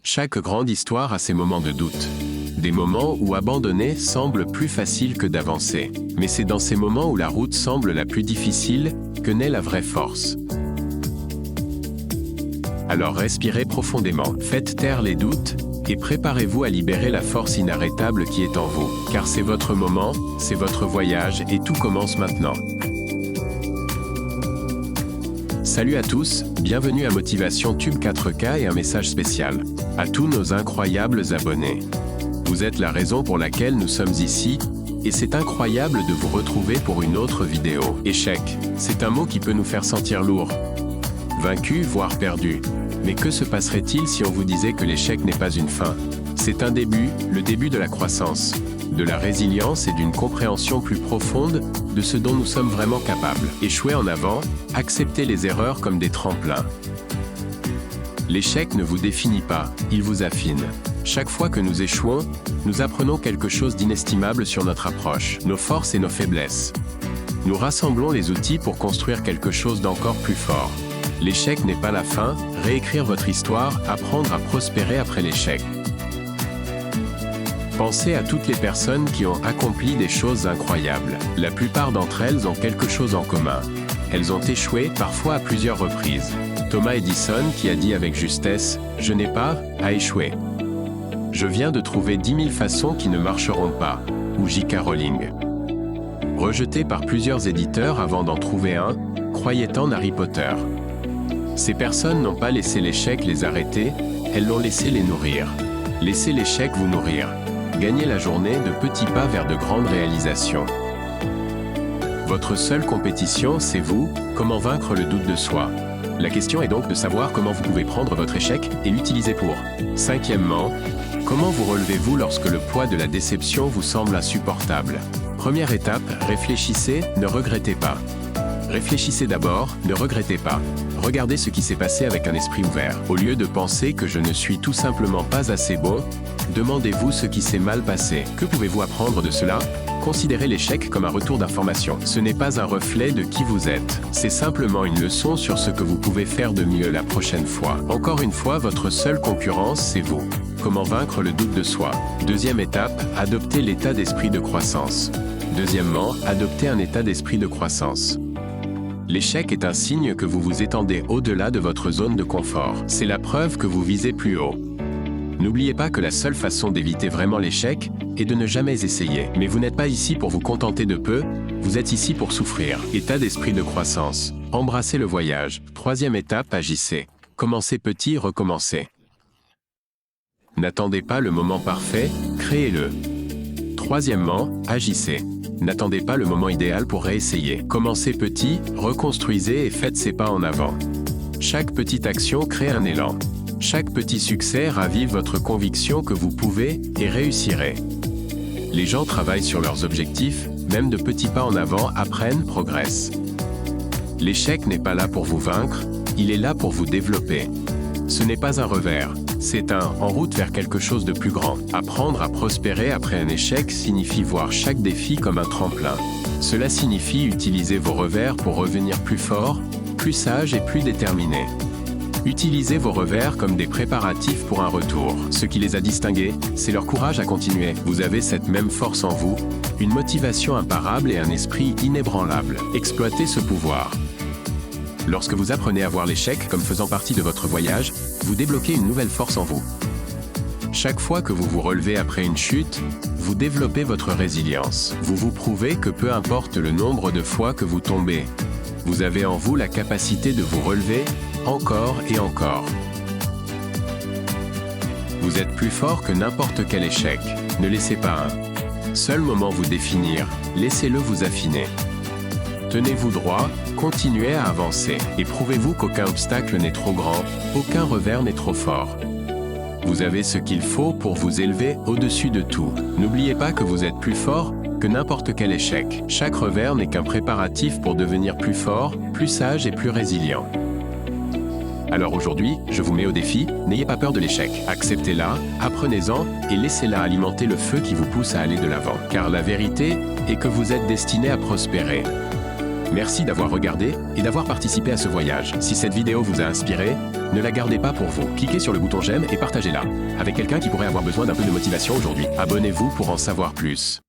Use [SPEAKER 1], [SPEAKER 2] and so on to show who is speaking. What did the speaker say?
[SPEAKER 1] Chaque grande histoire a ses moments de doute. Des moments où abandonner semble plus facile que d'avancer. Mais c'est dans ces moments où la route semble la plus difficile que naît la vraie force. Alors respirez profondément, faites taire les doutes, et préparez-vous à libérer la force inarrêtable qui est en vous. Car c'est votre moment, c'est votre voyage, et tout commence maintenant. Salut à tous, bienvenue à Motivation Tube 4K et un message spécial. À tous nos incroyables abonnés. Vous êtes la raison pour laquelle nous sommes ici, et c'est incroyable de vous retrouver pour une autre vidéo. Échec, c'est un mot qui peut nous faire sentir lourd, vaincu, voire perdu. Mais que se passerait-il si on vous disait que l'échec n'est pas une fin? C'est un début, le début de la croissance, de la résilience et d'une compréhension plus profonde de ce dont nous sommes vraiment capables. Échouer en avant, accepter les erreurs comme des tremplins. L'échec ne vous définit pas, il vous affine. Chaque fois que nous échouons, nous apprenons quelque chose d'inestimable sur notre approche, nos forces et nos faiblesses. Nous rassemblons les outils pour construire quelque chose d'encore plus fort. L'échec n'est pas la fin, réécrire votre histoire, apprendre à prospérer après l'échec. Pensez à toutes les personnes qui ont accompli des choses incroyables. La plupart d'entre elles ont quelque chose en commun. Elles ont échoué, parfois à plusieurs reprises. Thomas Edison qui a dit avec justesse « Je n'ai pas à échouer ». Je viens de trouver 10 000 façons qui ne marcheront pas, ou J.K. Rowling. Rejeté par plusieurs éditeurs avant d'en trouver un, croyait en Harry Potter. Ces personnes n'ont pas laissé l'échec les arrêter, elles l'ont laissé les nourrir. Laissez l'échec vous nourrir. Gagnez la journée de petits pas vers de grandes réalisations. Votre seule compétition, c'est vous, comment vaincre le doute de soi. La question est donc de savoir comment vous pouvez prendre votre échec et l'utiliser pour. Cinquièmement, comment vous relevez-vous lorsque le poids de la déception vous semble insupportable? Première étape, réfléchissez, ne regrettez pas. Réfléchissez d'abord, ne regrettez pas. Regardez ce qui s'est passé avec un esprit ouvert. Au lieu de penser que je ne suis tout simplement pas assez bon, demandez-vous ce qui s'est mal passé. Que pouvez-vous apprendre de cela? Considérez l'échec comme un retour d'information. Ce n'est pas un reflet de qui vous êtes. C'est simplement une leçon sur ce que vous pouvez faire de mieux la prochaine fois. Encore une fois, votre seule concurrence, c'est vous. Comment vaincre le doute de soi? Deuxième étape, adoptez l'état d'esprit de croissance. Deuxièmement, adoptez un état d'esprit de croissance. L'échec est un signe que vous vous étendez au-delà de votre zone de confort. C'est la preuve que vous visez plus haut. N'oubliez pas que la seule façon d'éviter vraiment l'échec est de ne jamais essayer. Mais vous n'êtes pas ici pour vous contenter de peu, vous êtes ici pour souffrir. État d'esprit de croissance. Embrassez le voyage. Troisième étape, agissez. Commencez petit, recommencez. N'attendez pas le moment parfait, créez-le. Troisièmement, agissez. N'attendez pas le moment idéal pour réessayer. Commencez petit, reconstruisez et faites ses pas en avant. Chaque petite action crée un élan. Chaque petit succès ravive votre conviction que vous pouvez et réussirez. Les gens travaillent sur leurs objectifs, même de petits pas en avant, apprennent, progressent. L'échec n'est pas là pour vous vaincre, il est là pour vous développer. Ce n'est pas un revers, c'est un « en route vers quelque chose de plus grand ». Apprendre à prospérer après un échec signifie voir chaque défi comme un tremplin. Cela signifie utiliser vos revers pour revenir plus fort, plus sage et plus déterminé. Utilisez vos revers comme des préparatifs pour un retour. Ce qui les a distingués, c'est leur courage à continuer. Vous avez cette même force en vous, une motivation imparable et un esprit inébranlable. Exploitez ce pouvoir. Lorsque vous apprenez à voir l'échec comme faisant partie de votre voyage, vous débloquez une nouvelle force en vous. Chaque fois que vous vous relevez après une chute, vous développez votre résilience. Vous vous prouvez que peu importe le nombre de fois que vous tombez, vous avez en vous la capacité de vous relever encore et encore. Vous êtes plus fort que n'importe quel échec. Ne laissez pas un seul moment vous définir, laissez-le vous affiner. Tenez-vous droit, continuez à avancer, et prouvez-vous qu'aucun obstacle n'est trop grand, aucun revers n'est trop fort. Vous avez ce qu'il faut pour vous élever au-dessus de tout. N'oubliez pas que vous êtes plus fort que n'importe quel échec. Chaque revers n'est qu'un préparatif pour devenir plus fort, plus sage et plus résilient. Alors aujourd'hui, je vous mets au défi, n'ayez pas peur de l'échec. Acceptez-la, apprenez-en et laissez-la alimenter le feu qui vous pousse à aller de l'avant. Car la vérité est que vous êtes destiné à prospérer. Merci d'avoir regardé et d'avoir participé à ce voyage. Si cette vidéo vous a inspiré, ne la gardez pas pour vous. Cliquez sur le bouton j'aime et partagez-la avec quelqu'un qui pourrait avoir besoin d'un peu de motivation aujourd'hui. Abonnez-vous pour en savoir plus.